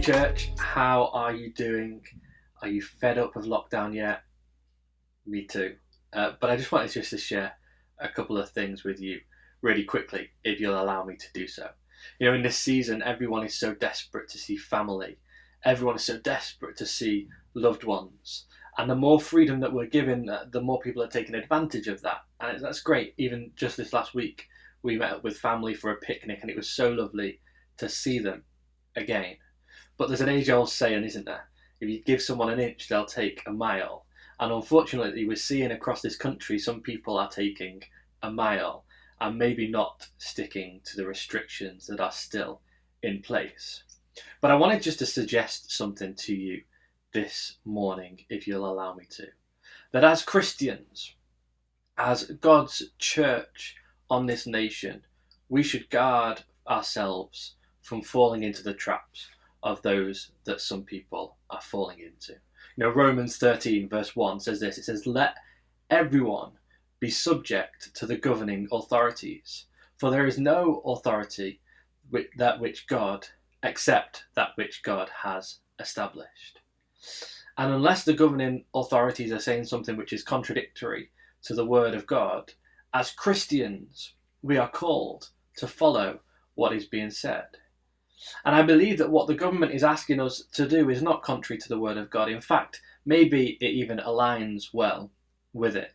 church. How are you doing? Are you fed up with lockdown yet? Me too. But I just wanted just to share a couple of things with you really quickly, if you'll allow me to do so. You know, in this season, everyone is so desperate to see family. Everyone is so desperate to see loved ones. And the more freedom that we're given, the more people are taking advantage of that. And that's great. Even just this last week, we met up with family for a picnic, and it was so lovely to see them again. But there's an age-old saying, isn't there? If you give someone an inch, they'll take a mile. And unfortunately, we're seeing across this country, some people are taking a mile and maybe not sticking to the restrictions that are still in place. But I wanted just to suggest something to you this morning, if you'll allow me to. That as Christians, as God's church on this nation, we should guard ourselves from falling into the traps of those that some people are falling into. You know, Romans 13 verse 1 says this. It says, "Let everyone be subject to the governing authorities, for there is no authority except that which God has established." And unless the governing authorities are saying something which is contradictory to the word of God, as Christians, we are called to follow what is being said. And I believe that what the government is asking us to do is not contrary to the word of God. In fact, maybe it even aligns well with it.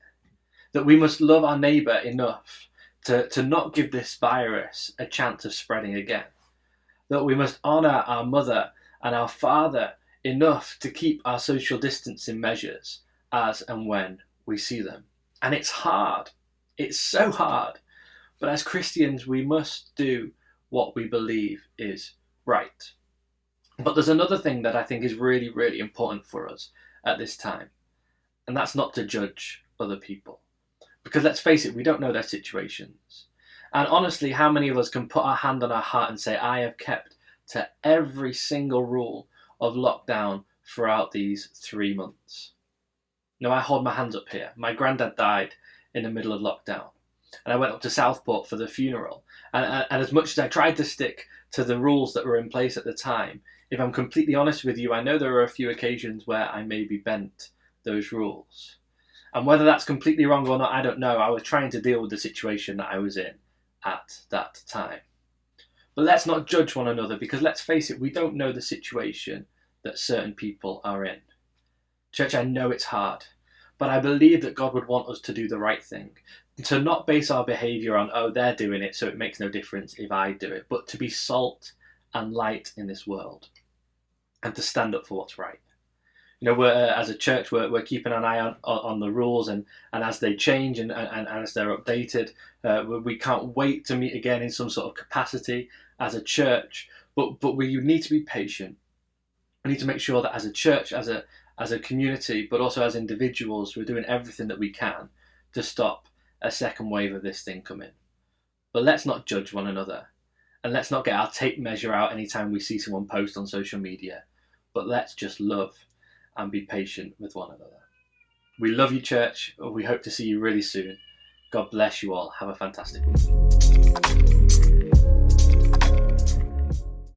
That we must love our neighbour enough to not give this virus a chance of spreading again. That we must honour our mother and our father enough to keep our social distancing measures as and when we see them. And it's hard. It's so hard. But as Christians, we must do what we believe is right. But there's another thing that I think is really, really important for us at this time. And that's not to judge other people. Because let's face it, we don't know their situations. And honestly, how many of us can put our hand on our heart and say, I have kept to every single rule of lockdown throughout these 3 months? No, I hold my hands up here. My granddad died in the middle of lockdown. And I went up to Southport for the funeral. And as much as I tried to stick to the rules that were in place at the time, if I'm completely honest with you, I know there are a few occasions where I maybe bent those rules. And whether that's completely wrong or not, I don't know. I was trying to deal with the situation that I was in at that time. But let's not judge one another, because let's face it, we don't know the situation that certain people are in. Church, I know it's hard, but I believe that God would want us to do the right thing. To not base our behaviour on, oh, they're doing it, so it makes no difference if I do it, but to be salt and light in this world and to stand up for what's right. You know, as a church, we're keeping an eye on the rules, and as they change and as they're updated, we can't wait to meet again in some sort of capacity as a church, but we need to be patient. We need to make sure that as a church, as a community, but also as individuals, we're doing everything that we can to stop a second wave of this thing coming. But let's not judge one another, and let's not get our tape measure out anytime we see someone post on social media, but let's just love and be patient with one another. We love you, church. We hope to see you really soon. God bless you all. Have a fantastic week.